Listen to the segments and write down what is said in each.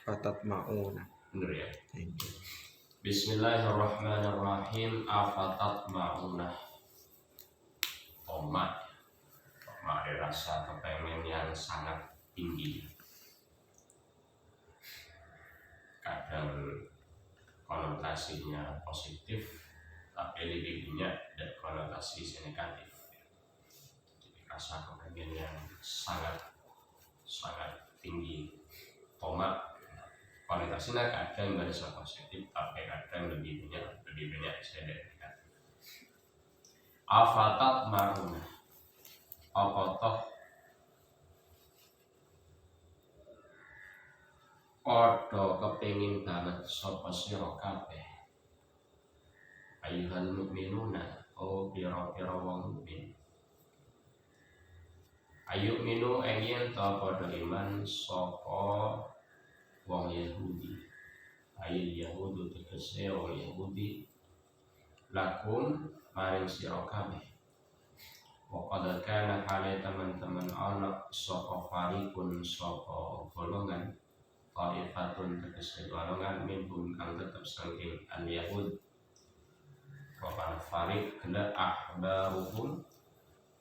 Fatatma'una. Bener ya. Bismillahirrahmanirrahim. Afatatma'una. Tomat ada rasa kepengen yang sangat tinggi. Kadang konotasinya positif, tapi lebihnya ada konotasi negatif. Jadi rasa kepengen yang sangat tinggi. Tomat konotasinya kadang berasa positif, tapi kadang lebih banyak saya negatif. Afatatma'una. Apa toh padha kepengin banget sapa sira kabeh ayyuhal mukminuna pira-pira wong mukmin ayu minu yen ta padha iman sapa wong Yahudi ayil Yahudu tegese wong Yahudi lakum maring sira kabeh wa qad kana hale teman-teman ana sapa farikun sapa golongan Ta'ifatun tegese golongan minhum kang tetep saking al-Yahud Wapan farid kena ahbaruhum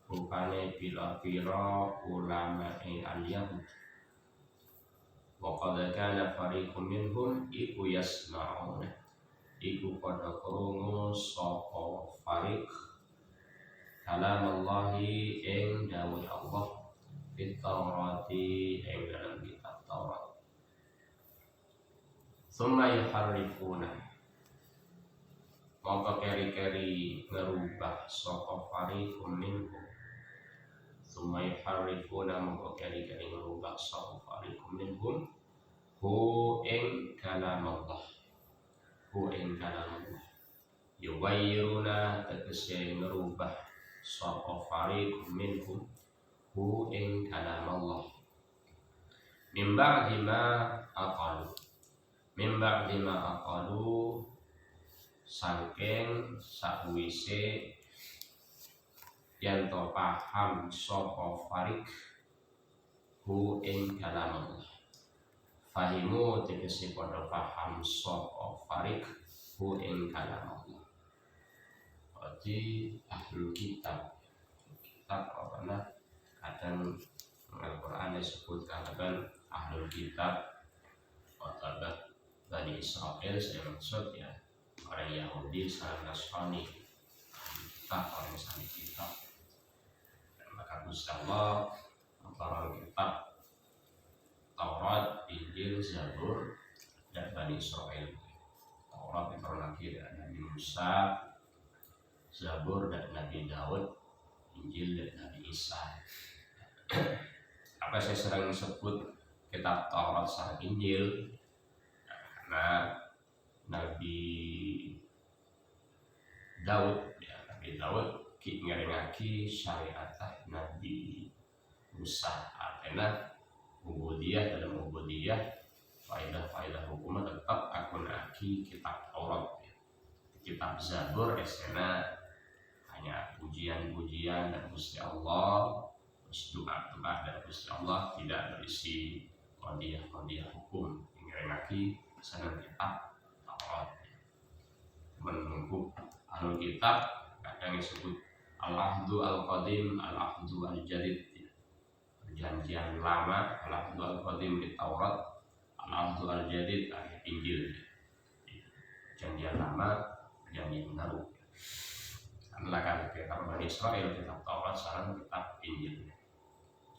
rupane pira-pira ulama al-Yahud wa qad kana fariqum minhum iku yasma'una iku pada krungu sapa fariq kalam Allahi ing dawuh Allah fit Taurati ing dalam kitab Taurat. Summa yuharrifuna maka keri-keri ngerubah saka fariqum minhum. Summa yuharrifuna maka keri-keri ngerubah saka fariqum minhum hu ing kalam Allah. Yuwayyiruna tegese ngerubah saka fariqum minhum hu ing kalam Allah. Min ba'di ma aqalu saking sakwise yen to paham sapa farik hu ing kalam Allah. Fahimu tegese padha paham sapa farik hu ing kalam Allah. Jadi ahlul kitab apa kadang Al-Quran disebutkan kan ahlul kitab atau Bani Israel, saya maksud ya orang Yahudi sama Nasrani kita orang Islam kita. Dan maka Gusti Allah orang kitab Taurat, Injil, Zabur dan Bani Israel. Taurat itu lagi dari Nabi Musa, Zabur dan Nabi Daud, Injil dan Nabi Isa. Apa saya sering sebut kitab Taurat sama Injil? Karena Nabi Daud ngerengaki syariat Nabi Musa. Artinya ubudiyah dalam ubudiyah faidah hukumnya tetap akun aki kitab Taurat. Kitab Zabur esena hanya pujian-pujian dan Gusti Allah, doa-doa dan Gusti Allah, tidak berisi qadiyah hukum. Ngerengaki senang kitab Taurat. Menunggu ahlul kitab kadang disebut al-ahdu al-qadim, al-ahdu al-jadid, perjanjian lama, al-ahdu al-qadim di Taurat, al-ahdu al-jadid di Injil, perjanjian lama, perjanjian baru. Karena kan kitab Bani Israel, kitab Taurat, sekarang kitab Injil.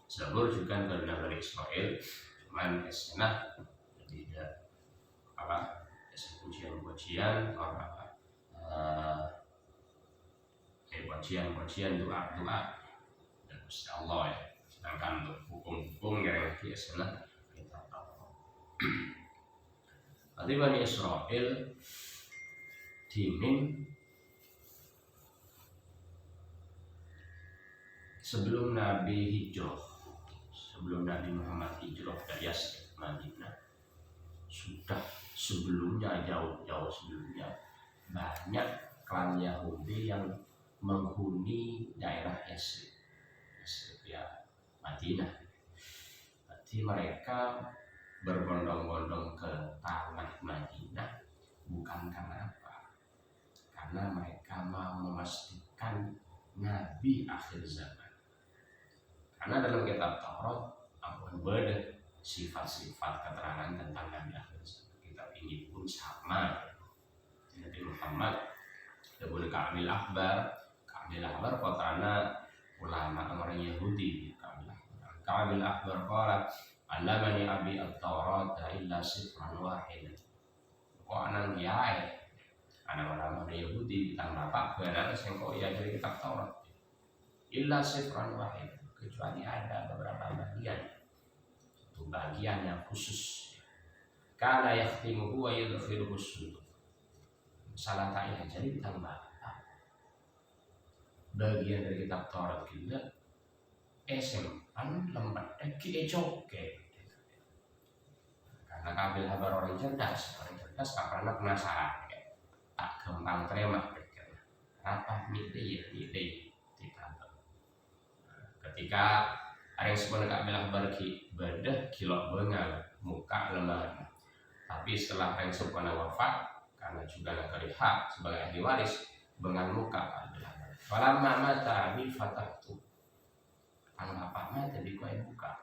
Zabur juga karena Bani Israel, cuman kesenah tidak pujian-pujian orang pujian doa dan Gusti Allah ya. Sedangkan untuk hukum-hukum yang lagi adalah kita tahu. Tadi Bani Israel dimin sebelum Nabi Muhammad hijrah dari Yastrib ke Madinah. Sudah sebelumnya, jauh sebelumnya, banyak klan Yahudi yang menghuni daerah Yastrib ya Madinah. Berarti mereka berbondong-bondong ke tanah Madinah bukan karena apa? Karena mereka mau memastikan Nabi akhir zaman. Karena dalam kitab Taurat berbeda sifat-sifat keterangan tentang Nabi akhir zaman. Kitab ini pun sama. Nabi Muhammad Ibnu Ka'bil Akbar kotana ulama orang Yahudi. Ka'bil Akbar qala allamani abi at-Taurat illa sifran wahid. Kok anak kiai anak ulama Yahudi ditambah bapak benar sing kok ya dari kitab Taurat illa sifran wahid, kecuali ada beberapa bagian, itu bagian yang khusus. Kana yakhtimuhu wa yadkhiluhu sudut. Salah tak jadi ditambah bagian dari kitab Taurat kita lembat coke. Karena Ka'bil Akbar orang cerdas karena penasaran tak gampang terima apa mide ketika ada yang sebenarnya Ka'bil Akbar bedah kilok bengal muka lemah, tapi setelah yang sebenarnya wafat karena juga negeri hak sebagai ahli waris bengal muka Ka'bil Akbar. Falamma mata bi fatahtu. Ang apa mata di kue buka.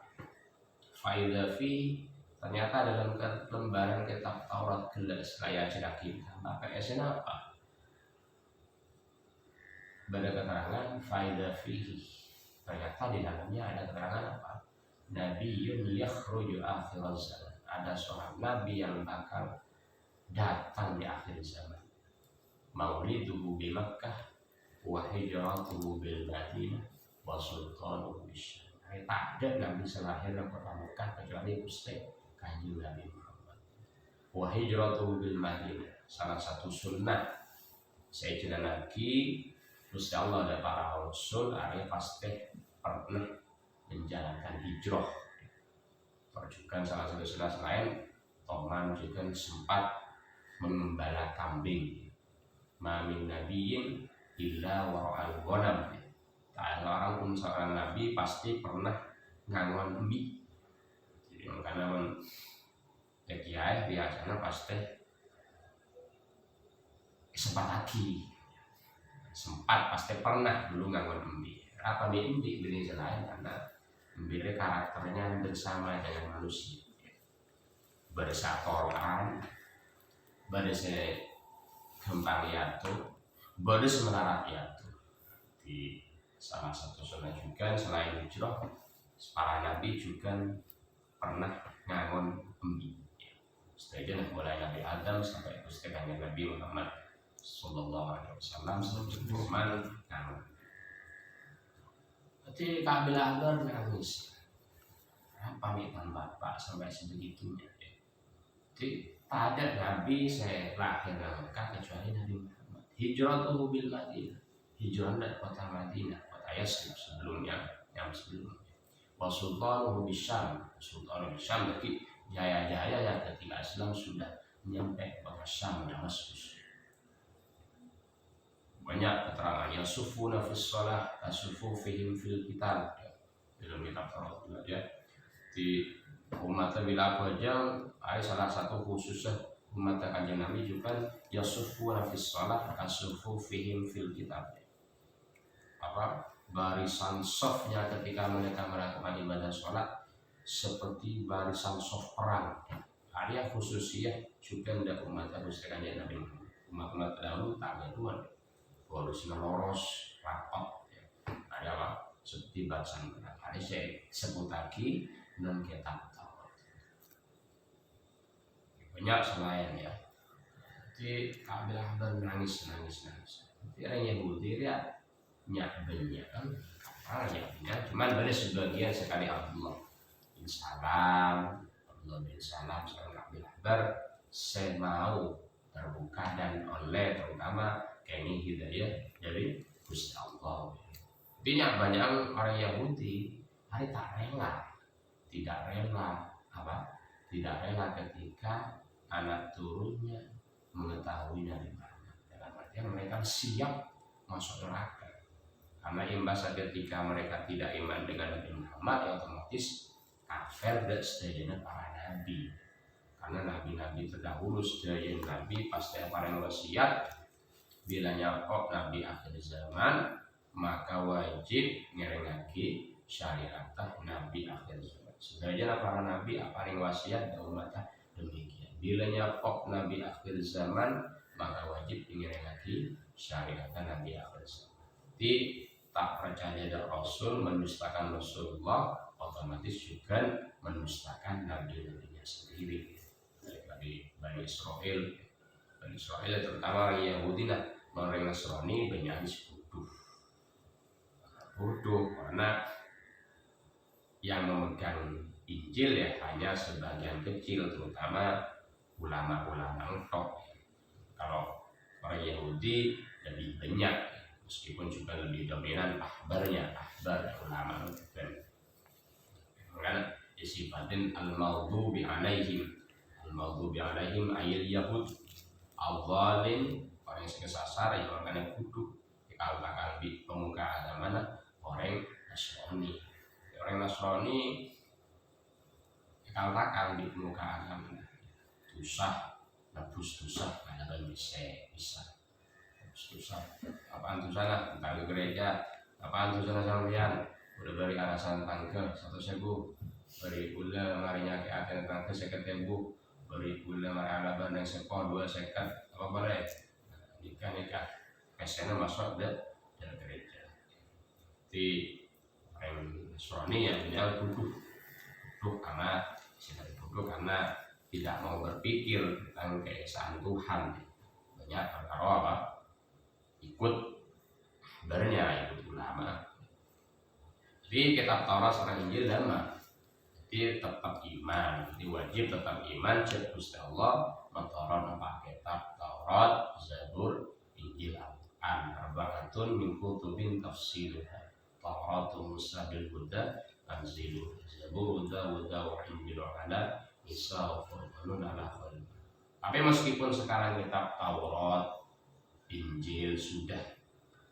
Faida fi, ternyata dalam lembaran kitab Taurat gelas layak cerah kita. Maka esnya apa? Pada keterangan faida fihi. Ternyata di dalamnya ada keterangan apa? Nabiyyun yakhruju akhir zaman. Ada seorang nabi yang bakal datang di akhir zaman. Mauliduhu bi Makkah wa hijratuhu bil Madinah wa sultanuhu bisyam. Tak ada nabi selahir yang kota Mekah kecuali Gusti Kanjeng Nabi Muhammad. Wa hijratuhu bil Madinah, salah satu sunnah Sayyidina Nabi Gusti Allah dan para rasul area pasti pernah menjalankan hijrah. Perjukan salah satu sunnah selain Toman juga sempat mengembala kambing. Mamin nabiyin illa wara'al ghanam. Tak ada orang pun seorang nabi pasti pernah ngangon embi. Jadi karena kiai biasanya pasti sempat pasti pernah dulu ngangon embi. Apa dia embi ini selain karena embi karakternya bersama dengan manusia, bersatoran, berse kembali atuh, berse melarat atuh. Di salah satu sunnah juga selain hijrah, para nabi juga pernah ngangon embi. Setelah mulai Nabi Adam sampai Kanjeng Nabi Muhammad Sallallahu Alaihi Wasallam sebelum ngangon. Jadi Ka'bil Akbar nangis. Pamitan bapak sampai sebegitunya. Jadi tak ada nabi saya lahir di Mekah kecuali Nabi Muhammad. Hijratuhu bil Madinah. Hijrah dari kota Madinah, kota Yasrib sebelumnya, yang sebelumnya. Wa sultanuhu bisyam, sultanuhu bisyam berarti jaya-jaya yang ketika Islam sudah nyampe kota Syam, Damaskus. Banyak keterangan yang sufuna fis shalah, asufufihim fil kitab. Dalam kitab Taurat ya. Di umat bila aja ada salah satu khususnya umat Kanjeng Nabi juga yasufuna fis shalah, asufufihim fil kitab. Apa barisan softnya ketika mereka melakukan ibadah sholat seperti barisan soft perang. Ada khususnya juga tidak umat Kanjeng Nabi. Umat terdahulu tak ada dua, polisi loros rapat. Ada apa seperti barisan perang. Ada saya sebut lagi non kitab Taurat. Banyak selain ya. Jadi Ka'bil Akbar nangis. Jadi orang Yahudi dia banyak cuman ada sebagian sekali Abdullah bin Salam seorang Ka'bil Akbar saya mau terbuka dan oleh terutama kini hidayah dari Gusti Allah. Banyak orang Yahudi hari tidak rela ketika anak turunnya mengetahui dari mana. Dalam artian mereka siap masuk neraka. Karena imbas ketika mereka tidak iman dengan Nabi Muhammad, ya otomatis kafir dak sedayana para nabi. Karena nabi-nabi terdahulu sedaya nabi pasti paling wasiat bila nyapok nabi akhir zaman maka wajib ngerengake syariat nabi akhir zaman. Sedaya para nabi paling wasiat da umat demikian. Bila nyapok nabi akhir zaman maka wajib ngerengake syariat nabi akhir zaman. Jadi tak percaya ada Rasul mendustakan Rasulullah otomatis juga mendustakan nabi-nabinya sendiri. Dari Bani Israel terutama orang Yahudi orang Nasrani banyak bodoh karena yang memegang Injil ya hanya sebagian kecil terutama ulama-ulama entok. Kalau orang Yahudi lebih banyak meskipun juga lebih dominan ahbar ulama kan sifatin al-maghdubi alaihim ayil yahud al-zalim orang yang kesasar yang makanya kudu dikatakan di pemuka agama orang Nasrani dikatakan di pemuka agama nebus dosa kadang bisa dosa apaan tuh sana tentang gereja apaan tuh sana sampean udah beri alasan tangke 1.000 beri pula marinya ke akhir tangke 50.000 beri pula marana bandang sepon 2 sekat apa boleh nikah kesana masuk dari gereja di orang Nasrani yang dia duduk karena tidak mau berpikir tentang keesaan Tuhan banyak perkara apa ikut ulama. Jadi kitab Taurat sama Injil sama jadi tetap iman, jadi wajib tetap iman cek Gusti Allah mentorong apa kitab Taurat, Zabur, Injil, Al-Quran arba'atun min kutubin tafsiluha Tauratu Musa bil huda anzilu Zabur huda wa Injil ala Isa wa Furqanun ala khul. Tapi meskipun sekarang kitab Taurat, Injil sudah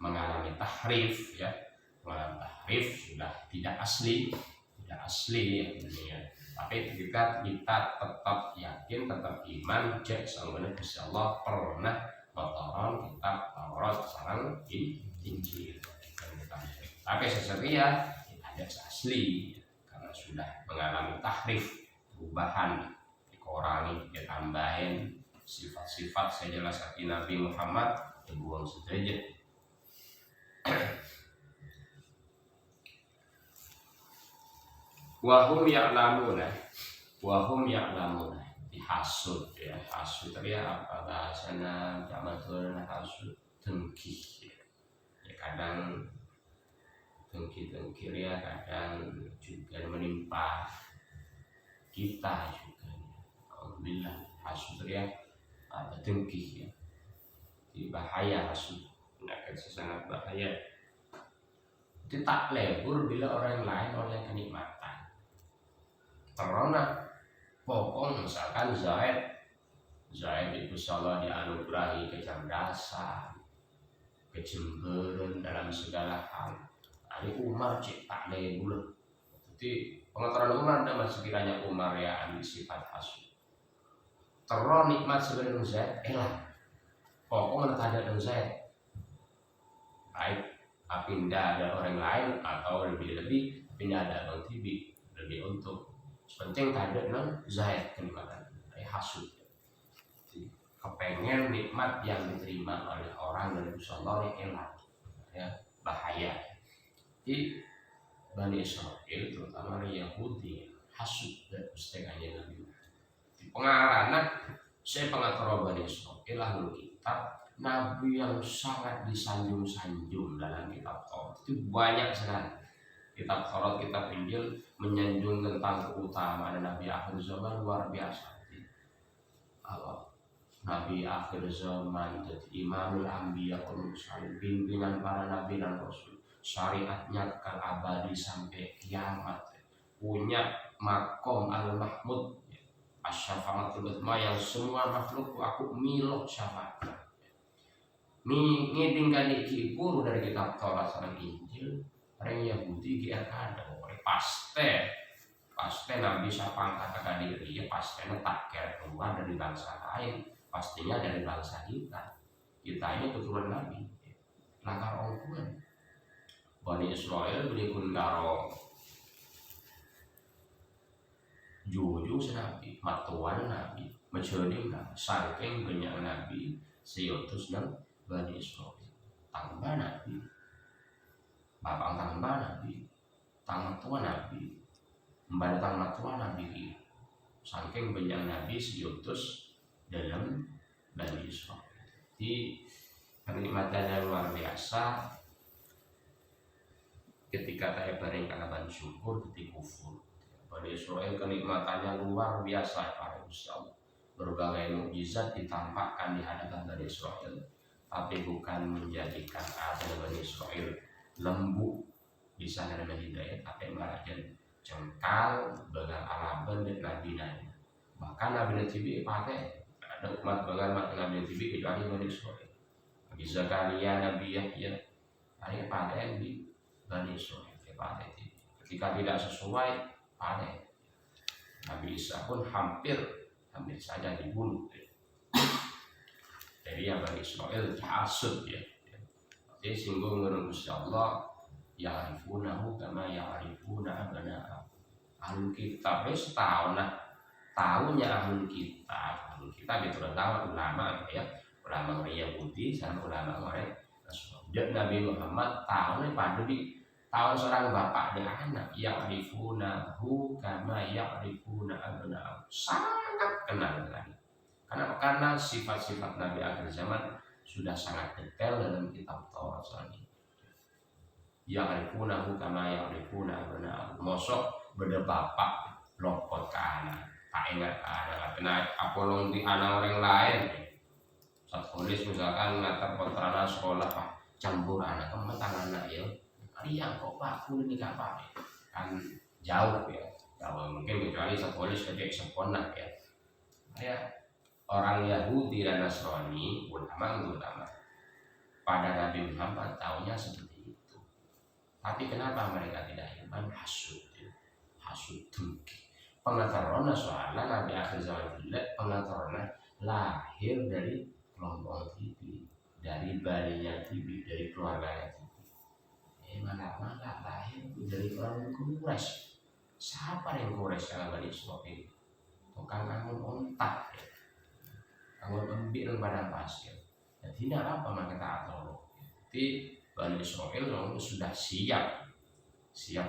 mengalami tahrif ya, sudah tidak asli ya. Tapi kita tetap yakin, tetap iman cek sanggup Gusti Allah pernah mentorong kitab Taurat sareng Injil. Tapi sesuatu tidak asli karena sudah mengalami tahrif, perubahan, dikurangi, ditambahin sifat-sifat saya jelaskan Nabi Muhammad dibuang saja. Wahum ya'lamuna dihasud ya, hasud ya apa bahasana jamatul hasud dengki ya, kadang dengki ya, kadang juga menimpa kita juga alhamdulillah hasud ya ada dengki ya, di bahaya hasud penyakit sangat bahaya. Itu tak lebur bila orang lain oleh kenikmatan. Karena pokok misalkan Zaid itu salah dianugerahi kecerdasan, kejemberan dalam segala hal. Ali Umar cek tak lebur. Jadi pengetahuan Umar dan sekiranya Umar ya ambil sifat hasud. Terus nikmat sebenarnya Zaid elah. Pokok ada Zaid. Baik pindah ada orang lain atau lebih pindah ada Bang Tibi lebih untuk penting ada non Zaid kenikmatan hasud kepengen nikmat yang diterima oleh orang dari Allah yang enak ya bahaya. Di Bani Israel terutama Yahudi hasud dan usteganya Nabi di pengarana saya pengatur Bani Israel lalu kitab Nabi yang sangat disanjung-sanjung dalam kitab Taurat itu banyak sekali. Kitab Taurat, kitab Injil menyanjung tentang keutamaan Nabi akhir zaman luar biasa. Allah Nabi akhir zaman jadi imamul anbiya mursalin, pimpinan para nabi dan rasul, syariatnya kekal abadi sampai kiamat, punya makom al-mahmud asyafa'atul utma yang semua makhluk aku milok syafaat. Ngidingkan ikipur dari kitab Taurat sama Injil orang Yahudi dia ada pasti pasti Nabi siapa kakak diri ya pastinya tak kira keluar dari bangsa lain, pastinya dari bangsa kita. Kita ini keturunan Nabi. Langkah orang Bani Israel berikut karo Juju Nabi, matuan Nabi, menjadi Nabi, saking banyak Nabi, seutus dan Bani Israel. Tambah Nabi, bapak tambah Nabi, tangan tua Nabi, mbak tangan tua Nabi, saking banyak Nabi seutus dalam Bani Israel. Jadi kenikmatannya luar biasa. Ketika saya bareng kalaban syukur, ketika kufur. Bani Israel kenikmatannya luar biasa para Ustaz. Berbagai mukjizat ditampakkan di hadapan Bani Israel, tapi bukan menjadikan adil Bani Israel lembu bisa menerima hidayah, tapi malah jengkal dengan alaban dan nabi-nabi. Bahkan Nabi Nabi pakai ada umat bagaimana Nabi Nabi kecuali Bani Israel. Nabi Zakaria, Nabi Yahya, ada pakai di Bani Israel. Ketika tidak sesuai panen. Nabi Isa pun hampir saja dibunuh. Jadi yang Bani Israel dihasut ya. Jadi singgung menurut Allah ya'rifunahu kama ya'rifuna abna'ahum. Ahlul kitab wis tahu tahunya ahlul kitab. Ahlul kitab itu tahu ulama ya. Ulama Yahudi sama ulama orang Nasrani. Nabi Muhammad tahu pada di tahu seorang bapak dan anak ya'rifunahu kama ya'rifuna abna'ahum. Sangat kenal lagi. Karena sifat-sifat Nabi akhir zaman sudah sangat detail dalam kitab Taurat ini. Ya'rifunahu kama ya'rifuna abna'ahum. Mosok beda bapak lopot ke anak. Tak ingat anak kena apolong di anak orang lain. Saat tulis misalkan ngatar kontrana sekolah pak campur anak kemetang anak ya. Iya kok Pak, aku ini gak apa kan jauh ya, jauh mungkin kecuali sekolah sedek sekolah ya. Orang Yahudi dan Nasrani ulama pada Nabi Muhammad tahunya seperti itu. Tapi kenapa mereka tidak iman? Hasud dengki. Pengetahuan soalnya Nabi akhir zaman pengetahuan lahir dari kelompok Tibi, dari balinya Tibi, dari keluarganya Tibi. Mana lahir dari orang Quraisy. Siapa yang Quraisy yang Bani Israil? Tukang angun ontak ya. Angun ambil pada pasir. Dan tidak apa maka tak tahu. Jadi Bani Israil sudah siap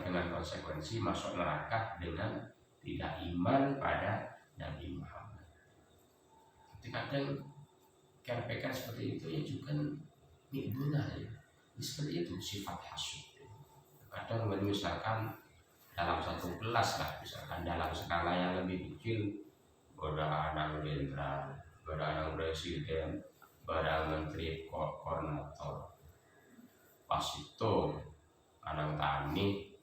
dengan konsekuensi masuk neraka dengan tidak iman pada Nabi Muhammad. Tapi kadang kerpekan seperti itu ya juga nibuna ya. Seperti itu sifat hasud. Kadang misalkan dalam satu kelas lah, misalkan dalam skala yang lebih kecil, pada anak jenderal, pada anak presiden, pada menteri koordinator, pas itu anak tani,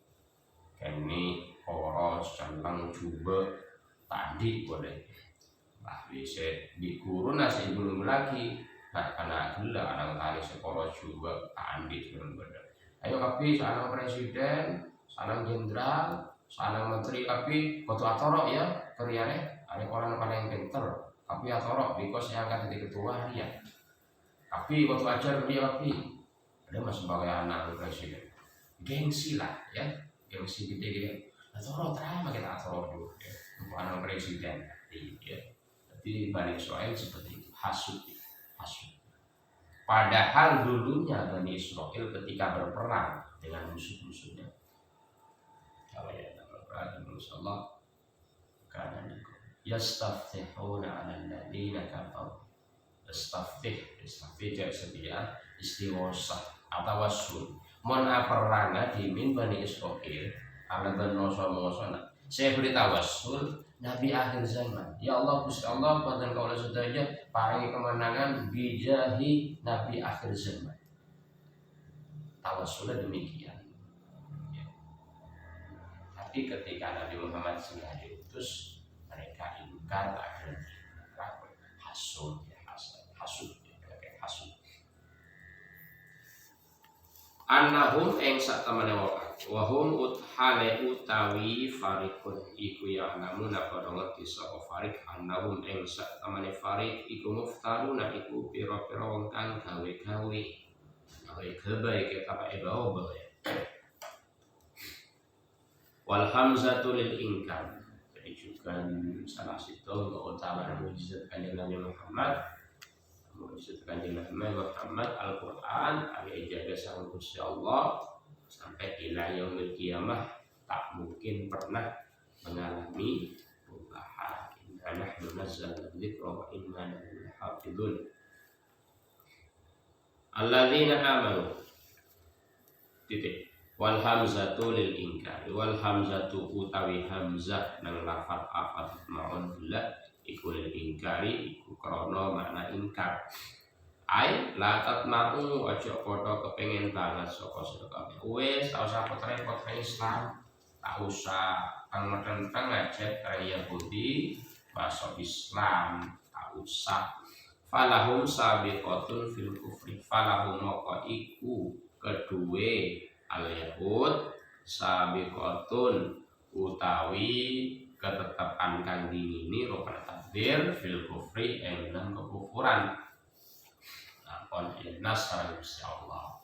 kini poros, centang, coba tadi boleh, lah bisa dikurun nasi belum lagi. Nah, karena gila anak tani sekolah juga tandis benar-benar. Ayo kapi seorang presiden, seorang jenderal, seorang menteri kapi foto atorok ya karyanya. Ada orang paling pinter kapi atorok because yang akan jadi ketua dia. Kapi foto ajar dia kapi. Ada mas sebagai anak presiden. Gengsi lah ya, gengsi gede. Atorok terima kita atorok dulu ya. Untuk anak presiden ya. Jadi Bani Israil seperti itu hasud. Padahal dulunya Bani Israil ketika berperang dengan musuh-musuhnya, kalau ya berperang dengan Allah, karena yastaftihuna 'alal ladina kafaru. Yastaftih sedia istighosah atau wasul. Mon perang di min Bani Israil, ala banoso-mosona. Saya beritahu wasul Nabi akhir zaman. Ya Allah, Gusti Allah, pada kaulah sedaya paringi kemenangan bijahi Nabi akhir zaman. Tawassulnya demikian. Ya. Tapi ketika Nabi Muhammad sudah diutus, mereka ingkar akhir hasud. Annahum ing sak temene wong akeh Wahum uthale utawi farikun iku ya namun padha ngerti sapa farik annahum ing sak temene farik iku muftaruna iku pira-pira wong kang gawe-gawe kita pakai bawa ya. Wal hamzatu lil ingkar. Jadi juga salah satu keutamaan mukjizat Kanjeng Nabi Muhammad. Mukjizat Kanjeng Nabi Muhammad Al-Qur'an ali jaga sang Gusti Allah sampai ila yaumil kiamah tak mungkin pernah mengalami perubahan. Inna nahnu nazzalna dzikra wa inna lahu lahafizun. Alladzina amanu titik wal hamzatu lil ingkar wal hamzatu utawi hamzah nang lafal afat ma'un la iku lil ingkari iku krana makna ingkar. Ai la tatma'u aja padha kepengin banget saka sira kabeh. Wis tak usah repot Islam, tak usah teng-teng ngajak kaya Yahudi masuk Islam, tak usah. Falahum sabiqatun fil kufri. Falahum moko iku kedue al-yahud sabiqatun utawi ketetapan kang dingini rupane takdir fil kufri ing dalam kekufuran. On nas Gusti Allah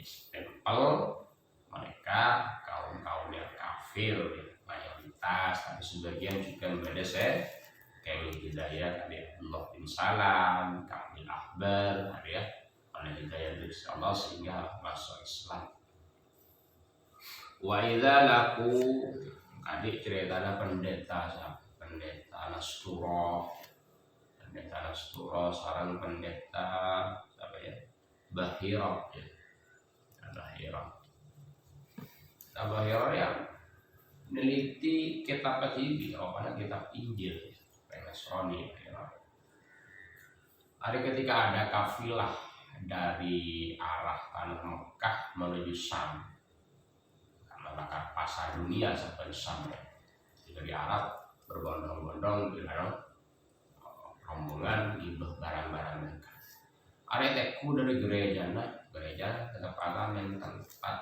stempel mereka kaum yang kafir mayoritas, tapi sebagian juga berbeda kayak hidayah kali Abdullah bin Salam, Kamil Akbar, ya oleh hidayah dari Allah sehingga masuk Islam. Wa idza laku adik ceritanya pendeta Nastura sarang pendeta apa ya Bahira ya Bahira yang meneliti kitab Injil karena kitab Injil Nasrani ya. Ada ketika ada kafilah dari arah tanah Mekah menuju Syam karena bakar pasar dunia sampai Syam ya. Dari Arab berbondong-bondong di rombongan ibah barang-barang mereka. Ada teku dari gereja tempat yang tempat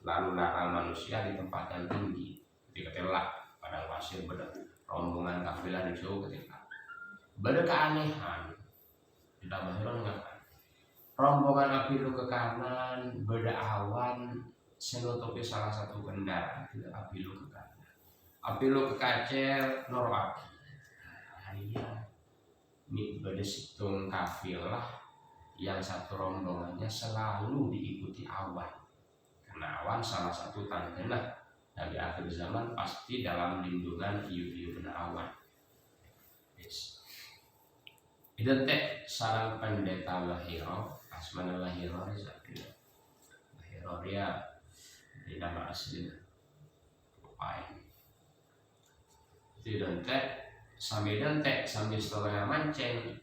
lalu larang manusia di tempat yang tinggi. Ketika telak pada pasir rombongan kafilah di jauh ketika beda keanehan tidak menghiraukan rombongan api lu ke kanan beda awan senutupi salah satu kendaraan api lu ke kanan api lu ke kacer norwaki hanya ini pada situng kafilah yang satu rombongannya selalu diikuti awan karena awan salah satu tanda dari akhir zaman pasti dalam lindungan iu awan. Yes. Itu teh sarang pendeta Bahiro, asmana Bahiro dia di nama asli lupain. Itu teh sambil setengah mancing.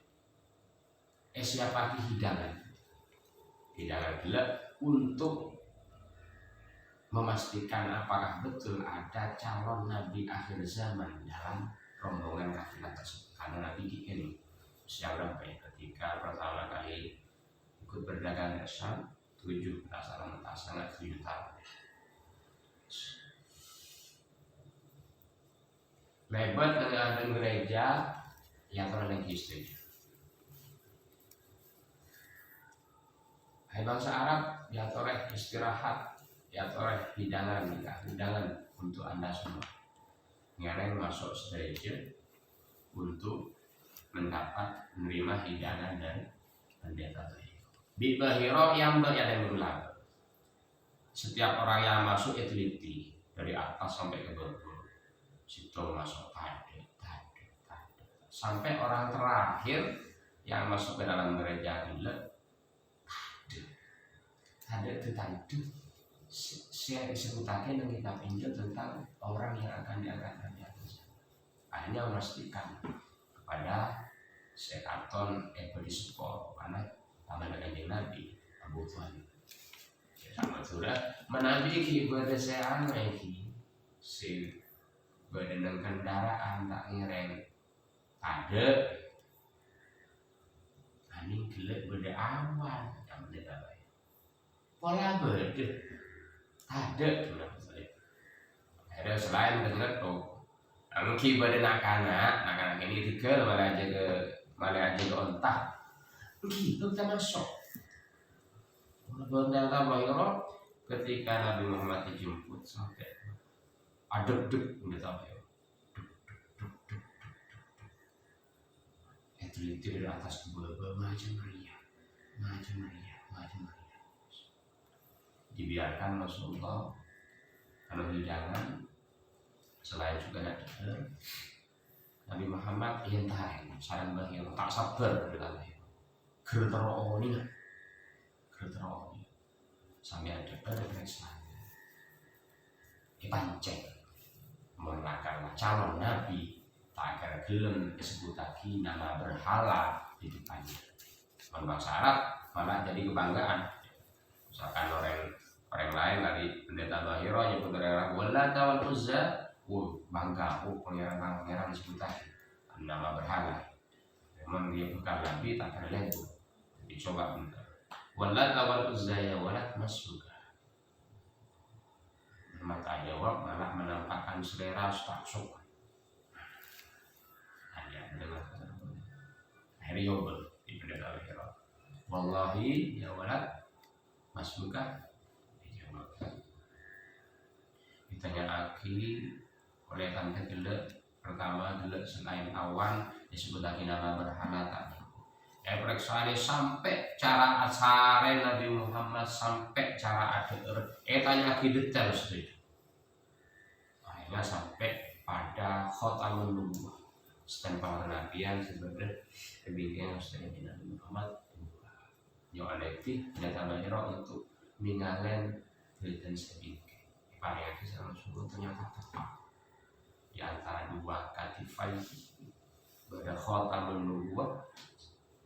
Siapa hidangan gila untuk memastikan apakah betul ada calon nabi akhir zaman dalam rombongan kafilah tersebut. Karena nabi ini siapa ketika pertama kali ikut berdagang ke Syam 7 sangat 7 tahun. Lebat dengan gereja yang terlalu istri. Hai bangsa Arab ya toreh istirahat ya toreh hidangan untuk anda semua. Ngareng masuk gereja untuk mendapat menerima hidangan dari pendeta di Bahiro yang berulang. Setiap orang yang masuk itu teliti dari atas sampai ke bawah. Situ masuk tadi sampai orang terakhir yang masuk ke dalam gereja gila ada tadi saya sebutkan yang kita pinjam tentang orang yang akan diangkat dari atas. Akhirnya memastikan kepada sekaton Episcopal karena taman dengan Nabi Abu Tuhan. Sama sudah menabi ki berdesain lagi si badan kendaraan tak ngereng ada aning gelap beda awan yang beda pola beda ada selain kejelet tuh angki pada nak-anak ini tiga malah aja ke ontah gitu kita masuk benar bahwa ketika Nabi Muhammad dijemput sampai aduk-duk gitu ya itu dari atas ke bawah macam Maria dibiarkan Rasulullah kalau hidangan selain juga ada Nabi Muhammad ingin tahu saran bahaya tak sabar berkata gerteroni sampai ada periksa pancing melakar calon Nabi tak agar gelem disebut lagi nama berhala di depannya memang syarat malah jadi kebanggaan misalkan orang lain dari pendeta Bahiro nyebut daerah Wala Wal Uzza bangga pangeran disebut lagi nama berhala memang dia bukan Nabi tak ada lagi dicoba bentar Wala Wal Uzza ya walat masuka maka jawab malah menampakkan selera tak suka akhirnya yobel di pendeta Bahiro wallahi ya walat masuka ditanya Aki oleh tante gelek pertama gelek selain awan disebut lagi nama berhala tak periksaannya sampai cara asare Nabi Muhammad sampai cara akhir tanya lagi detail sedikit akhirnya sampai pada khotamun nubuwah stempel kenabian sebagai kebijakan Nabi Muhammad yang alektif pendeta Bahiro untuk mengalen dan sedikit variasi sama suhu ternyata tepat di antara dua katifai pada khotamun nubuwah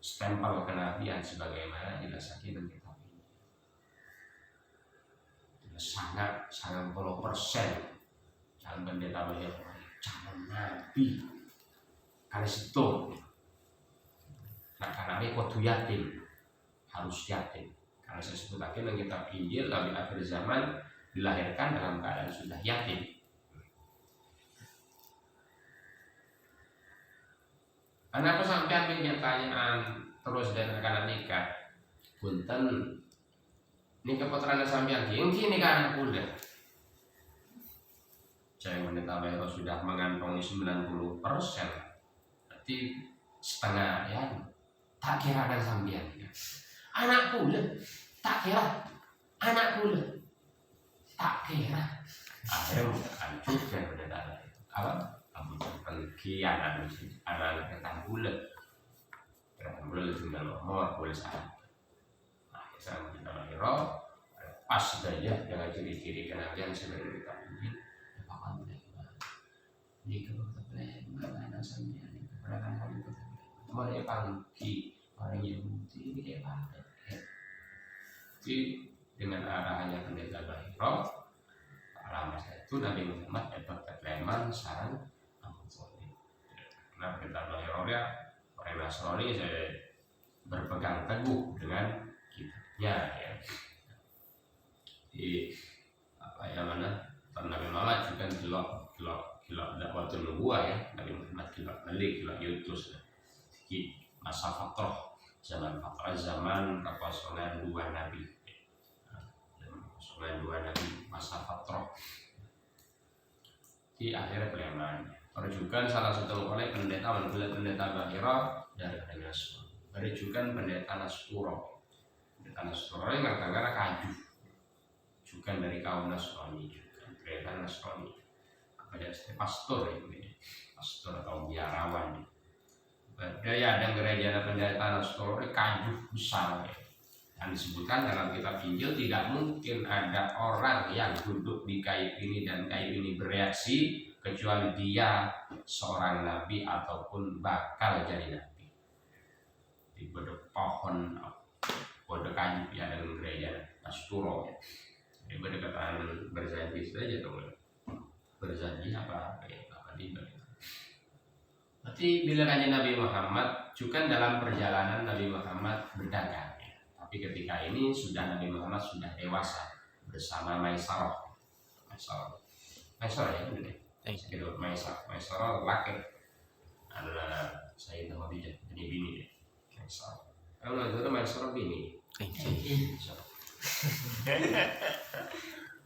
stempel kenabian sebagaimana dilasaki dan kitab ini sangat 90% calon pendeta Bahiro calon Nabi karena itu nah karena ini kudu yakin harus yakin karena saya sebut lagi dalam kitab Injil Nabi akhir zaman dilahirkan dalam keadaan sudah yakin. Kenapa sampai ambil pertanyaan terus dan rekan nikah? Punten nikah putranya sampai ini nikah anak muda. Saya pendeta Bahiro sudah mengantongi 90%, berarti setengah ya. Tak kira ada sambian. Anak muda, tak kira anak muda. Tak kira akhirnya hancur dan benar apa pengkian anak-anak ketan bulat tinggal nomor boleh salah saya minta Bahiro pas saja dengan ciri-ciri kenabian sebenarnya kita ini apakah ini kebetulan mana sampai keberadaan hal itu mulai pangki orang Yahudi ini kayak apa jadi dengan arahannya pendeta Bahiro lama itu Nabi Muhammad dapat ketleman saran Abu Thalib. Nah pendeta Bahiro ya orang Nasrani saya berpegang teguh dengan kitabnya ya. Di apa yang mana Nabi Muhammad juga kilok dakwatul nubuwah ya Nabi Muhammad kilok balik kilok yutus di masa fatrah zaman kekosongan dua nabi masa fatrah di akhir kelaman rujukan salah satu oleh pendeta Bahiro dari Nasrani rujukan pendeta Nasturo ini kadang-kadang kaju juga dari kaum Nasrani juga pendeta Nasrani apa pastor atau biarawan ada gereja pendeta Nasturo kaju besar ya. Yang disebutkan dalam kitab Injil tidak mungkin ada orang yang duduk di kayu ini dan kayu ini bereaksi kecuali dia seorang nabi ataupun bakal jadi nabi. Di pada pohon pada kayu ya dalam gereja Nasturo ya. Di pada keterangan berjanji saja tuh berjanji apa di berarti bila kanjeng Nabi Muhammad juga dalam perjalanan Nabi Muhammad berdagang. Tapi ketika ini sudah Nabi Muhammad sudah dewasa bersama Maisarah. Maisarah ya benar. Sekitar Maisarah laki adalah Sayyidah Khadijah jadi bini dia. Maisarah. Kalau itu Maisarah bini.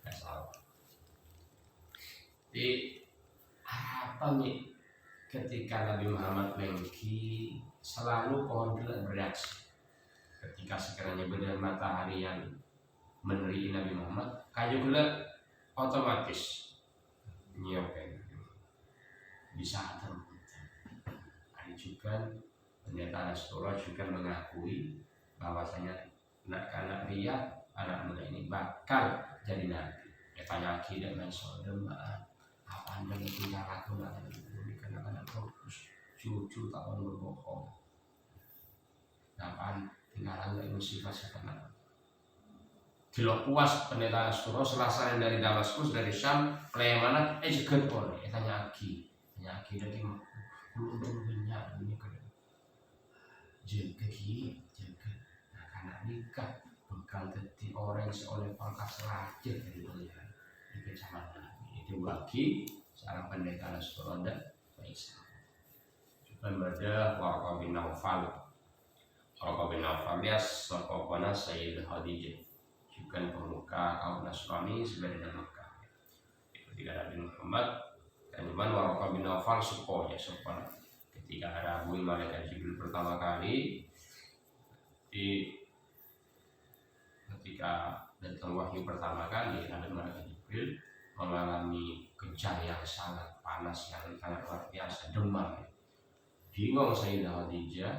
Maisarah. Di apa nih ketika Nabi Muhammad lengki selalu pohon gelap bereaksi. Ketika sekiranya benar matahari yang meneri Nabi Muhammad, kayu gelap otomatis nyiapkan bisa terbuka. Ada juga pendeta Nasrullah juga mengakui bahwasanya anak dia anak muda ini bakal jadi nabi. Dia tanya akidah dan saudara apa anda yang tinggal aku nggak ada di bumi karena anak bagus cucu tahun berbohong. Apaan tinggal anda itu sifat-sifat nabi. Kalau puas pendeta Nasrullah selesai dari Damaskus dari Syam ke mana juga boleh. Tanya aki dari belum banyak ini kan. Jaga jaga. Nah karena nikah bakal jadi orang seoleh pangkat raja dari dunia. Itu sama nabi. Itu bagi seorang pendeta Nasrullah dan Islam. Juga ada Warqah bin Naufal. Warqah bin Naufal dia sokopana Sayyidah Khadijah. Juga pemuka kaum Nasrani sebenarnya Mekah. Ketika Nabi Muhammad dan Iman Warqah bin Naufal seponya. Ketika ada Abu Malaikat Jibril pertama kali ketika datang wahyu pertama kali ada Malaikat Jibril mengalami kejang yang sangat panas yang sangat luar biasa demam. Bingung Sayyidah Khadijah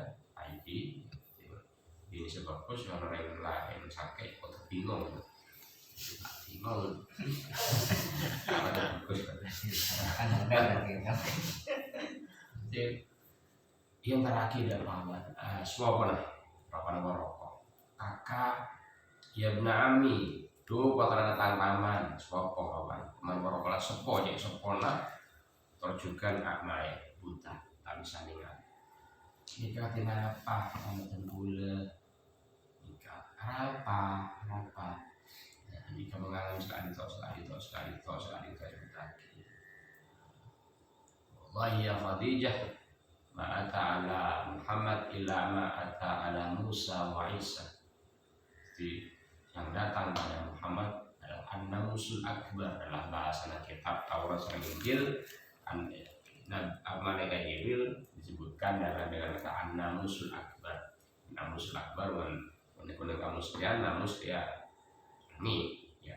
ini sebabnya orang lain sakit atau bingung apa bagus yang terakhir dan paman suapana rokok kakak ya benami tuh kotoran paman suapo paman rokok sepo jadi sepona terjukan akmai buta tak bisa ingat nikah dengan apa kamu tenggula nikah apa jika mengalami sekali Wallahi ya Khadijah ma'ata ala Muhammad illa ma'ata ala Musa wa Isa. Jadi yang datang pada Muhammad adalah an-namusul akbar dalam bahasa kitab Taurat dan Injil. Malaikat Jibril disebutkan dengan kata an-namusul akbar. Namusul akbar menurut kamu sekalian namus ya ini ya.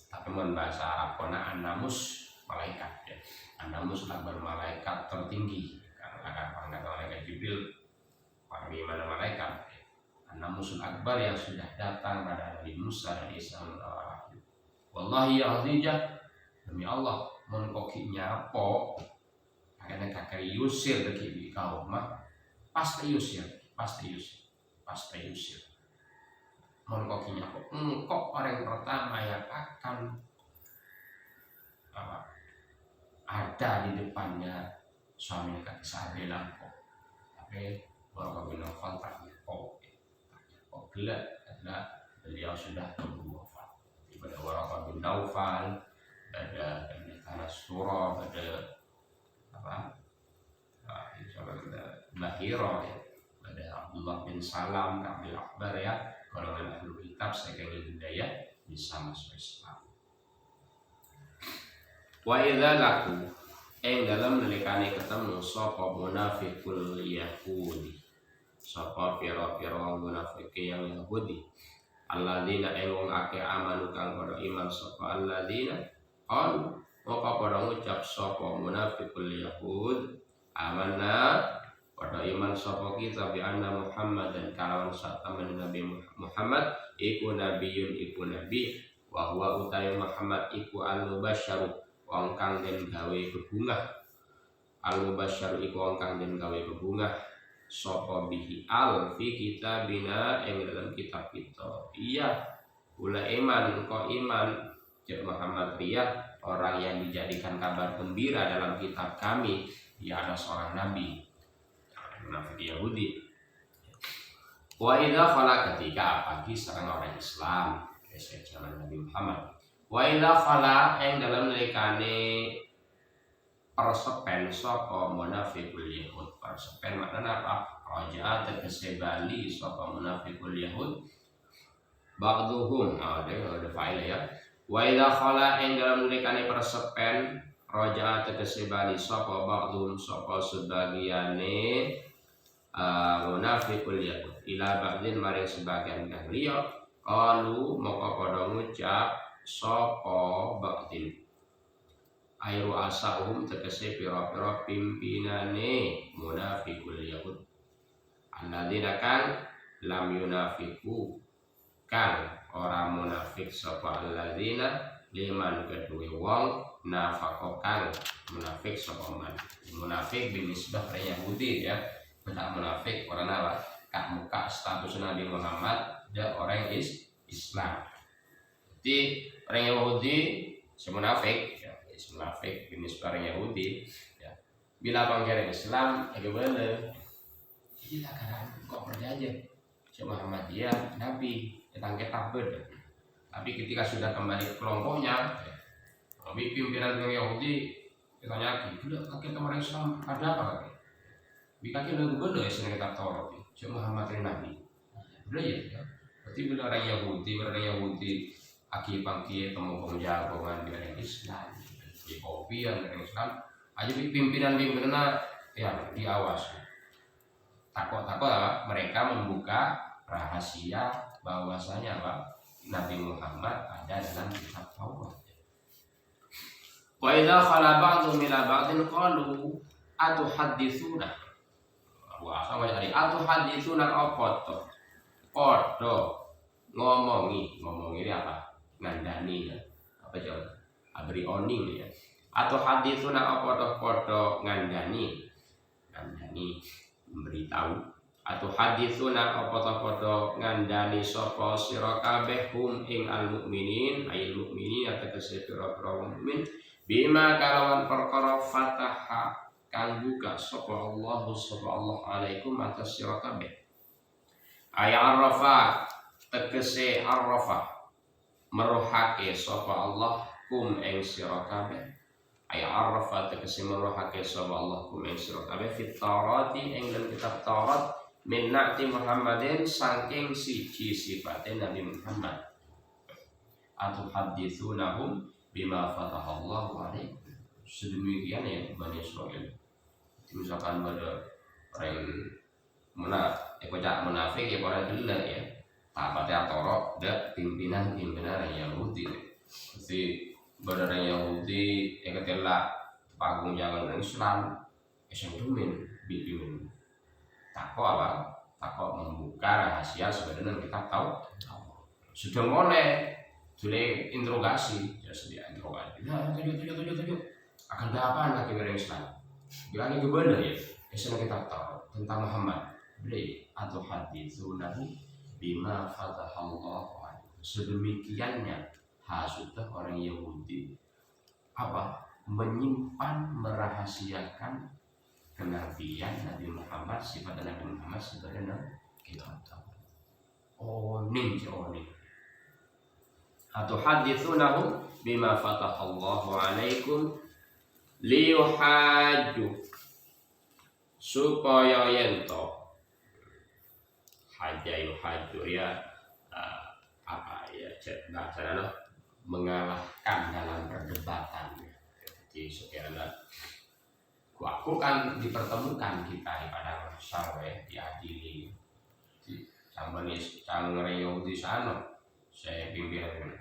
Tapi bahasa Arab kona an-namus malaikat ya. An-namus akbar malaikat tertinggi karena akan pangkat malaikat Jibril para mana malaikat ya. An-namusul akbar yang sudah datang pada Nabi Musa dan Isa wallahi ya Khadijah demi Allah mun kokinya apa karena kakak yusir bagi kaum mah pasti yusir mun kokinya apa engkau orang pertama yang akan ada di depannya suami kakak Sabila kok tapi Warqah bin Naufal tak gelap karena beliau sudah keburu wafat. Pada Warqah bin Naufal ada Nasrullah ada Bahira ya. Ada Abdullah bin Salam Ka'bil Akbar ya golongan ahli kitab sebagai budaya bisa masuk Islam. Wa idza laku dalam nalikane ketemu sapa munafiqul yahudi sapa pira-pira munafik yang Yahudi alladzina wong akeh amanu kang padha iman sapa alladzina maka pada ngucap sapa munafiqul yahud amanna pada iman sapa kita bi anna Muhammad dan kalawan sataman Nabi Muhammad iku nabiyun iku nabi wa huwa utai Muhammad iku al-mubasyaru wong kang den gawe bebungah al-mubasyaru iku wong kang den gawe bebungah sapa bihi al fi kitabina ing dalam kitab kita iya ula iman kok iman Jek Muhammad Riyad orang yang dijadikan kabar gembira dalam kitab kami dia ada seorang nabi munafik Yahudi wa idza khala ketika apalagi seorang orang Islam Tegese zaman Nabi Muhammad. Wa idza khala ing dalam nalikane persepen sapa munafiqul yahud. Persepen maknanya apa? Raja tegese bali sapa munafiqul yahud. Ba'dhum ada fa'il ya. Wa idza khala ing dalam nalikane persepen raja tegese bali sapa ba'dhum sapa sebagiane munafiqul yahud ila ba'din maring sebagian kang liya qalu moko padha ngucap sapa ba'din airu asahum tegese pira-pira pimpinane munafiqul yahud alladzina kan lam yunafiqu kang ora munafik sapa alladzina liman kedue wong nafakokan munafik sapa man munafik binisbah ka Yahudi ya benak munafik orang apa kak muka status Nabi Muhammad dan orang Islam jadi orang Yahudi semunafik ya munafik binisbah orang Yahudi ya bila panggil Islam agak bener jadi kadang kok perjanjian si Muhammadiyah Nabi tentang kitab beda tapi ketika sudah kembali ke kelompoknya tapi pimpinan yang Yahudi ditanya lagi udah kakek orang Islam ada apa kakek bikaki lagu beda ya senang kitab Taurat si Muhammad Nabi udah ya berarti bila orang Yahudi aki pangki temu penjagongan di orang Islam di kopi yang orang Islam aja pimpinan yang diawasi takut apa mereka membuka rahasia bahwasanya apa Nabi Muhammad ada dalam kitab Taurat. Wa idza khala ba'dhum ila ba'din qalu atuhadditsuna wa sama dari atuhadditsuna apa to padha ngomongi ini apa ngandani ya apa jawab abri oning ya atuhadditsuna apa to padha ngandani memberitahu atau haditsuna apa ta padha ngandani sapa sira kabeh hum ing al mukminin ayil mukminin ategese pira-pira mukmin bima kalawan perkara fataha kang buka sapa Allah alaikum atas sira kabeh ay arafa tegese arafa meruhake sapa Allah kum ing sira kabeh ay arafa tegese meruhake sapa Allah kum ing sira kabeh fit Taurati ing dalam kitab Taurat min na'ti Muhammadin saking siji sifatin Nabi Muhammad atau hadithunahum bima fatahallahu alaikum sedemikian ya Bani Israel misalkan pada orang munafik ya para gila ya apa teatorok ada pimpinan yang Yahudi jadi pada orang Yahudi yang ketelah panggung jalan Islam esentumin bikin takut membuka rahasia sebenarnya kita tahu sudah mulai sudah interogasi ya sudah interogasi nah tujuh akan dapat lagi orang Islam bilangnya gimana ya Islam kita tahu tentang Muhammad beli atau haditsunahu bima fatahallahu alaihi sedemikiannya sudah orang Yahudi apa menyimpan merahasiakan kenabian Nabi Muhammad sifat Nabi Muhammad sebenarnya kita tahu ning atau haditsunahu bima fatahallahu alaikum liyuhaju supaya yento haju ya apa ya bahasanya mengalahkan dalam perdebatan jadi sekiranya aku kan dipertemukan kita pada sarwe diadili sambil cangreyo di sana saya pimpinan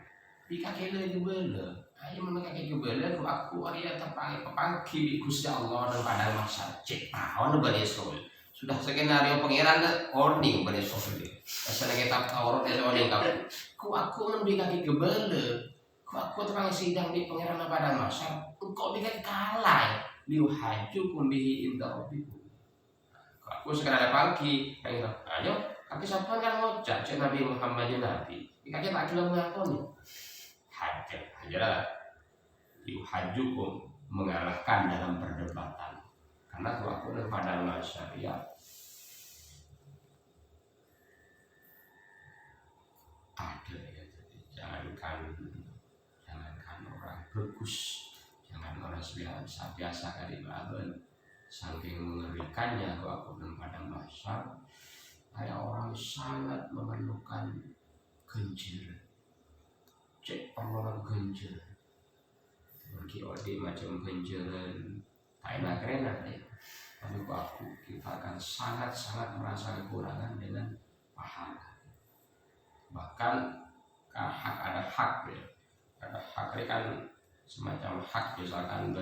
di kaki lagi bela ayo menekan kaki bela aku ayat terpakai pepangki Gusti Allah dan pada masa cek tahun Bani Israil sudah skenario pangeran orning Bani Israil asal kita Taurat ya orning aku membeli kaki gebela aku terang sidang di pangeran pada masa kok dikasih kalah liuhajukum bihi inda rabbikum. Aku sekarang ada pagi, ayo, kaki sampai kan ngocak cek Nabi Muhammad Nabi. Kaki tak kira mengakoni. Hajar, liuhajukum mengalahkan dalam perdebatan. Karena aku pada masyarakat ada ya, jangankan orang bagus, jangan orang biasa kali banget, saking mengerikannya aku pada masa kayak orang sangat memerlukan genjer, cek orang genjer, bagi ode macam genjeran, tak enak ya. Tapi kita akan sangat merasa kekurangan dengan pahala. Bahkan ada hak ya, ada hak ini kan semacam hak, misalkan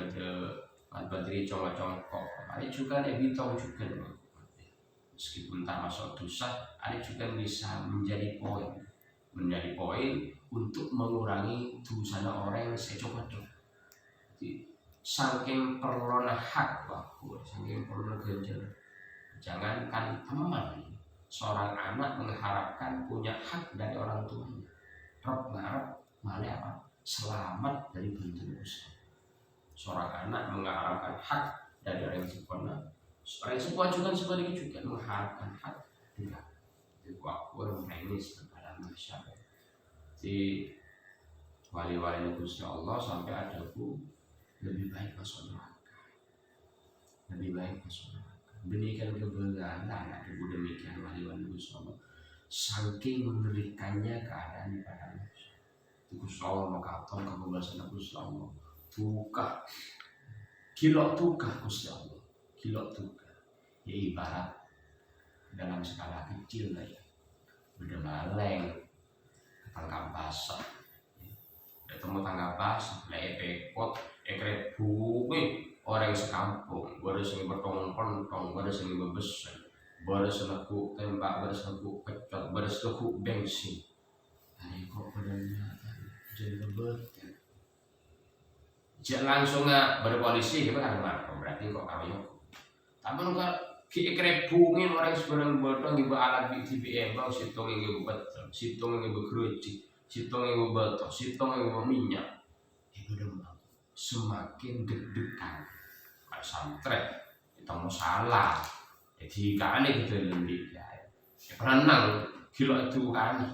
badri congkok, ada juga nih bitong juga, meskipun tak masuk dosa, ada juga bisa menjadi poin untuk mengurangi dosa orang yang saya coba. Jadi saking perlu hak bahwa saking perlu genjer, jangankan teman, seorang anak mengharapkan punya hak dari orang tuanya. Rob ngarep malah apa? Selamat dari bentuk dosa. Seorang anak mengharapkan hak dari orang sempurna. Orang sempurna juga mengharapkan hak juga. Itu aku menangis kepada masyarakat. Di wali-wali Gusti Allah sampai ada lebih baik masuk neraka. Lebih baik masuk neraka. Demikian kebenaran anak ibu, demikian wali-wali Gusti Allah. Saking mengerikannya keadaan pada manusia. Gusti Allah mengatakan kebebasan Gusti Allah. Tukah, kilok tukah Gusti Allah, kilok tukah. Ya ibarat dalam skala kecil ya, berdemaleng tangkap basah. Ketemu tangkap basah, pekot, ekret bumi. Orang sekampung, baru sing bertong-tong, baru sing bebesan, baru selaku tembak, baru selaku pecot, baru selaku bensin. Hari kok badannya jadi lebet. Jangan langsung berpolisi, kita kan berarti kok kami. Tapi kalau kira bungin orang sebenarnya bodong ibu alat BTBM, bang situng ibu betul, situng ibu keruci, situng ibu betul, situng ibu minyak. Ibu demam, semakin deg-degan. Santret kita mau salah, jadi kan gitu lebih ya. Renang kilo itu kan,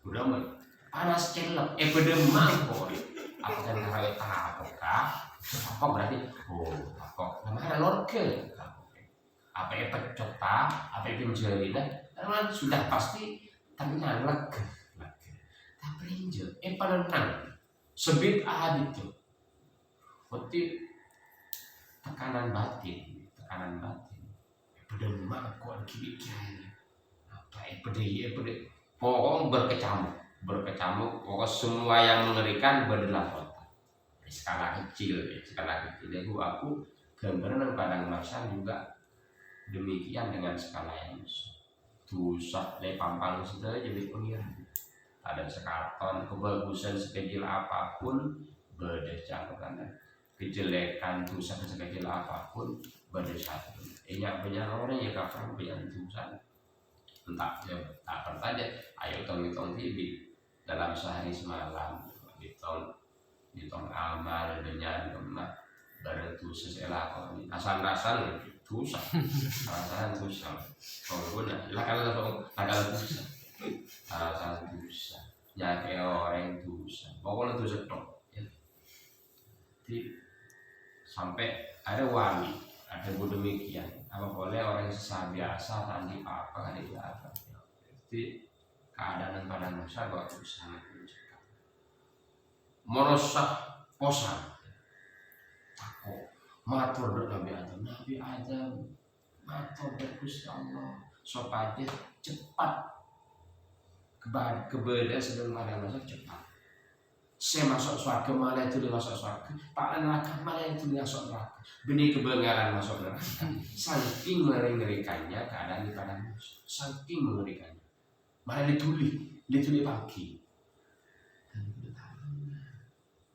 udah mah panas celep, demam kok. Apa kan karena apa berarti? Apa namanya lorke? Apa pecot apa penjelinan? Karena sudah pasti tenang lega. Tapi injil, renang sebit itu. Berarti tekanan batin, berdemam kok kiai, apa pokok berkecamuk, pokok semua yang mengerikan berdalam kota. Skala kecil, itu aku gambaran padang masyar juga demikian dengan skala yang besar. Dosa pampang sudah jadi pengiran. Ada sekarton kebagusan sekecil apapun berdasarkan kejelekan dosa sekecil apapun berdasarkan banyak orang yang kafir banyak dosa entah ya tak bertanya ayo hitung TV dalam sehari semalam hitung amal dengan kemah baru dosa selakon asal-asal dosa kalau dosa asal dosa ya kayak orang dosa pokoknya dosa dong. Jadi sampai ada wali, ada demikian. Apa boleh orang sesama biasa tadi apa kali apa? Jadi keadaan pada masa waktu sangat mencekam. Merusak posan, takut, matur Nabi Adam, matur Gusti Allah, supaya cepat keberadaan sebelum ada masa cepat. Saya masuk surga, malah itu dia masuk surga. Pak neraka, malah itu dia masuk neraka. Benih kebenaran masuk neraka. Saking mengerikannya keadaan di padang musuh. Saking mengerikannya. Malah dituli pagi. Dan kita tahu,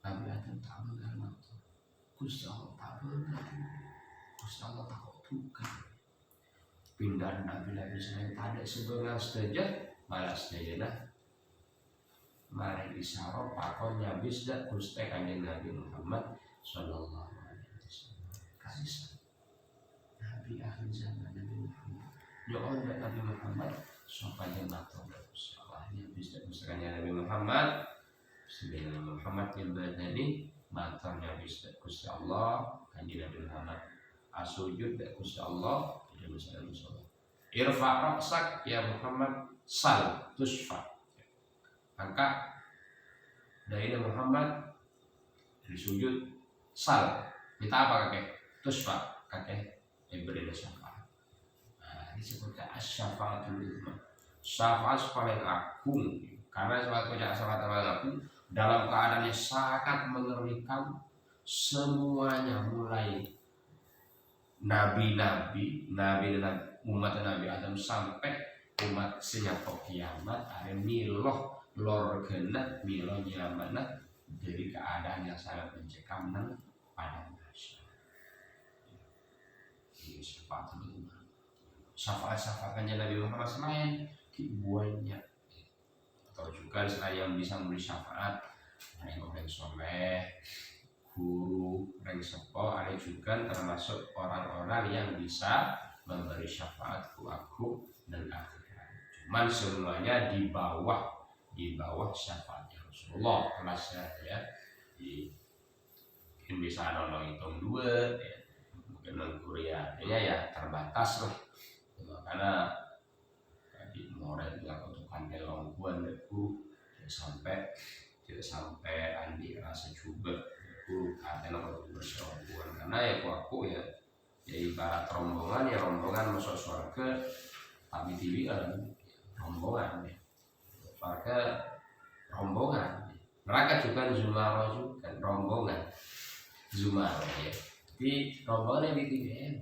Nabi Adam tak benar mati. Gusti Allah tak benar. Gusti Allah tak bukan. Pindah Nabi selain tak ada sebenarnya saja, malah saja dah. Mari isyarat pakonya bisda Gusti Kanjeng Nabi Muhammad sallallahu alaihi wasallam. Kasih Nabi akhir zaman Nabi Muhammad. Ya Allah Nabi Muhammad Sopanya matur Gusti Allah nya bisa misalnya Nabi Muhammad Nabi Muhammad yang badani maturnya bisa Gusti Allah kanjeng Nabi Muhammad asujud da Gusti Allah tidak bisa Gusti Allah irfa ra'sak ya Muhammad sal tusfa angkat dari Muhammad dari sujud sal minta apa kakek tusfa kakek beri syafaat. Nah, disebutkan as-syafaatul uzma. Syafaat paling agung karena syafaat paling agung dalam keadaan yang sangat mengerikan semuanya mulai nabi-nabi umat Nabi Adam sampai umat senyapok kiamat ada miloh lor genat miloh nyamanat dari keadaan yang sangat mencekam pada manusia. Syafaat-syafaatnya Nabi Muhammad selain dibuatnya atau juga saya yang bisa memberi syafaat orang soleh, guru, orang sepo, ada juga termasuk orang-orang yang bisa memberi syafaat aku dan akhirat. Cuman semuanya di bawah syafaatnya Rasulullah kelasnya ya. Mungkin bisa hitung dua ya. Mungkin kuriannya ya terbatas lah karena tadi moren yang untuk pantai longguan itu tidak sampai andi rasa juga itu katanya untuk berselongguan karena ya aku ya ibarat rombongan masuk surga tapi tiwian rombongan ya surga rombongan neraka juga Zumaro juga rombongan Zumaro ya di rombongan yang bikin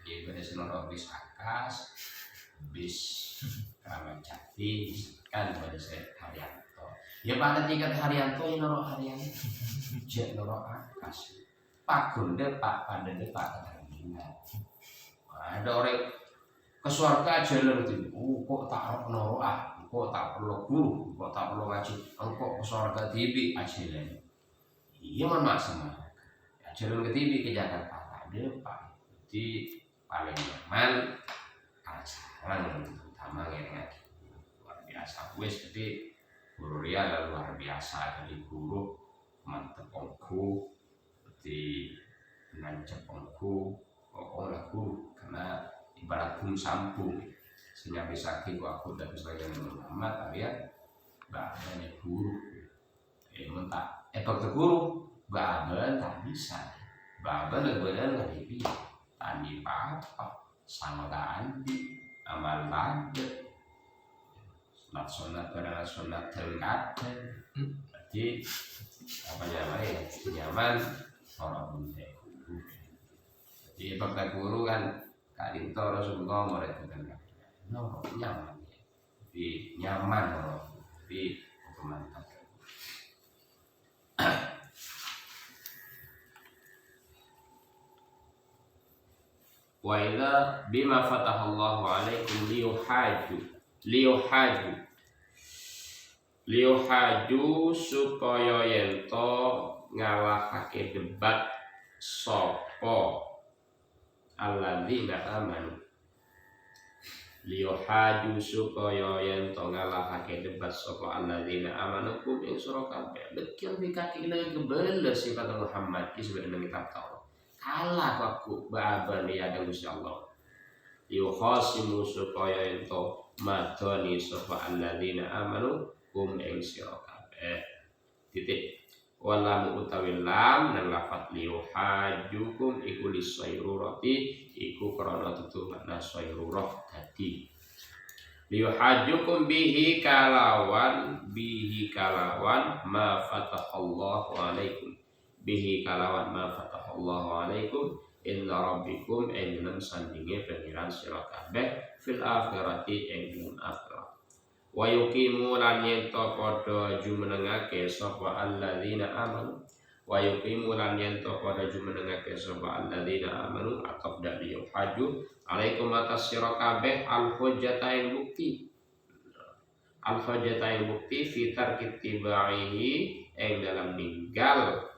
ya pada seluruh bis akas bis Kramat Jati kan pada saya Haryanto ya pada tingkat Haryanto ya noro Haryanto jek noro akas Pak Gonde Pak Pandene Pak Keterminal ada orang ke surga jalan itu kok tak noro kok tak perlu guru kok tak perlu ngaji kok ke surga tibi ajalan iya man maksima jalan ke tibi ke Jakarta ada Pak di paling nyaman alasan utama yang luar biasa wes jadi guru dia luar biasa jadi guru mantep ongku di nancep ongku pokoknya guru karena ibarat kum sampung sehingga bisa aku dan sebagainya Muhammad alias banyak guru mentak dokter guru baben tak bisa baben benar nggak dipilih tadi apa sama tadi amal banget sunat pada sunat terlihat jadi apa namanya nyaman orang bunda jadi fakta guru kan kadinto Rasulullah mereka kan nyaman jadi nyaman orang jadi mantap. Wa idza bima fatahallahu alaikum liyuhaju supaya yento ngalahake debat sapa alladzina amanu liyuhaju supaya yento ngalahake debat sapa alladzina amanu kum ing sura kabeh bekir dikaki nang kebel sifat Muhammad ki sebenarnya kitab Taurat kalah aku ba'aban ya ada Gusti Allah yukhasimu supaya ento madoni sapa alladzina amanu kum ing sira kabeh titik walam utawi lam dan lafat liyuhajukum iku lisayrurati iku krana tutu makna sayrurah dadi liyuhajukum bihi kalawan ma fatahallahu alaikum bihi kalawan ma fatahallahu alaikum inna rabbikum ing dalem sandinge pengiran sira kabeh fil akhirati ing dalem akhirat wa yuqimu lan yento padha jumenengake sapa alladzina amanu wa yuqimu lan yento padha jumenengake sapa alladzina amanu atau dari yuhaju alaikum atas sira kabeh al hujjata ing bukti fi tarkit tibaihi ing dalam ninggal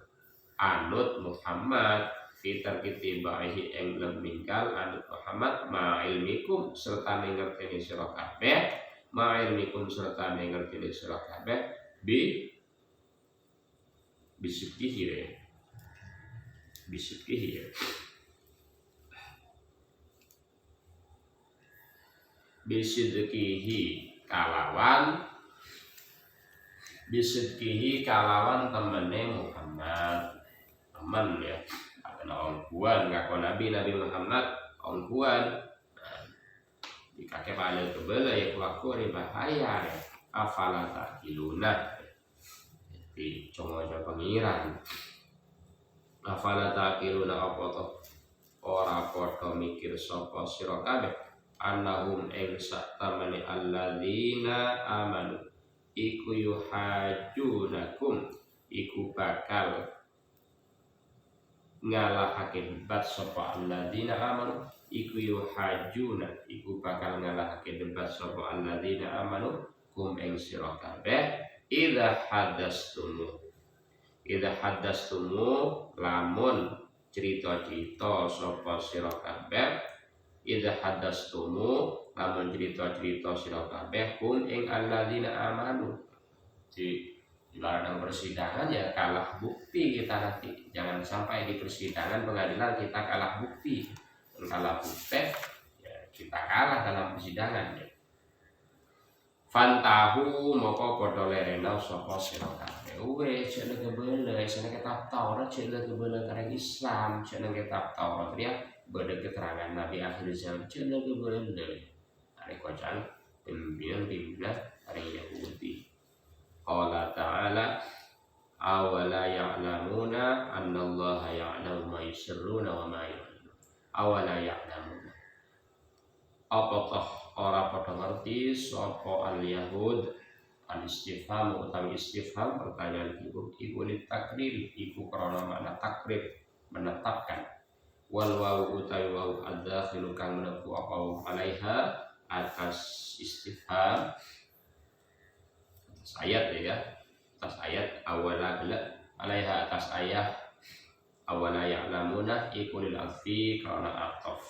anut Muhammad fitar kitibaihi ing lemingkal anut Muhammad ma ilmikum serta ngerteni sira kabeh ma ilmikum serta ngerteni sira kabeh bisidqihi kalawan temene Muhammad temen ya karena ongkuan ngaku Nabi Muhammad ongkuan dikake pada kebela ya waktu bahaya ya afala ta'qiluna di congonya pengiran afala ta'qiluna apa to ora padha mikir sapa sira kabeh annahum ing satamani alladzina amanu iku yuhajunakum iku bakal ngalahake debat sapa alladzina amanu iku yuhajuna iku bakal ngalahake debat sapa alladzina amanu kum ing sira kabeh idza hadastumu lamun cerita-cerita sapa sira kabeh idza hadastumu lamun cerita-cerita sira kabeh kum ing alladzina amanu di dalam persidangan ya kalah bukti kita nanti. Jangan sampai di persidangan pengadilan kita kalah bukti. Kalah bukti ya kita kalah dalam persidangan ya. Fantahu moko padha lerena sapa sira kabeh. Wis cenah kebeule, cenah kitab Taurat, cenah kebeule karang Islam, cenah kitab Taurat ya beda keterangan Nabi akhir zaman cenah kebeule. Ari kocan pimpinan ari Yahudi. Qala ta'ala awala ya'lamuna annallaha ya'lamu ma yusirruna wa ma yu'linun. Awala ya'lamuna apakah ora padha ngerti sapa al-yahud al-istifham utawi istifham pertanyaan iku takrir iku krana makna takrib menetapkan wal wawu utawi wawu ad-dakhilu kang menepu apa alaiha atas istifham ayat ya atas ayat awala alaiha atas ayat awala ya'lamuna iku lil afi karena ataf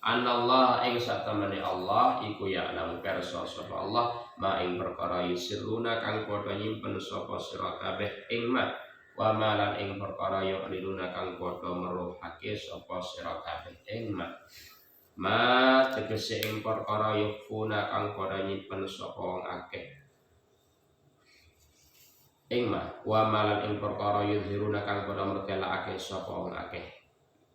anallah ing satamane Allah iku ya'lamu perso sapa Allah ma ing perkara yusiruna kang padha nyimpen sapa sira kabeh ing ma wa malan ing perkara yu'linuna kang padha meruhake sapa sira kabeh ing ma tegese ing perkara yufuna kang padha nyimpen sapa wong akeh ing wa malan ing perkara yuzhiruna kang padha mertelakake sapa wong akeh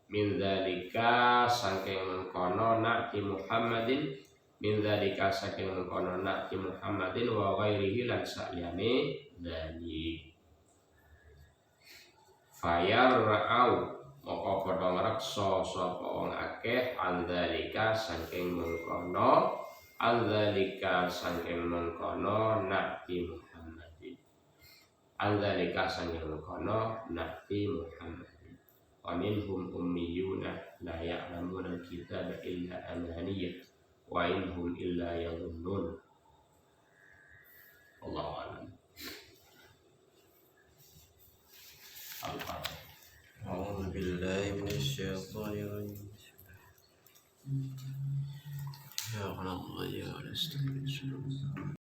min dzalika saking mengkono na'ti Muhammadin min dzalika saking mengkono na'ti Muhammadin wa ghairihi lan saliyane dzalik fayar ra'au moko padha ngreksa sapa wong akeh andzalika saking mengkono na'ti Anzalika sangil kono na'ti Muhammadin wa minhum ummiyuna la ya'lamuna al-kitaba illa amaniyah wa inhum illa yadhunnun. Allahu a'lam. Al-Fatihah. A'udzu billahi minasyaitonir rajim. Ya Allah ya Rasul.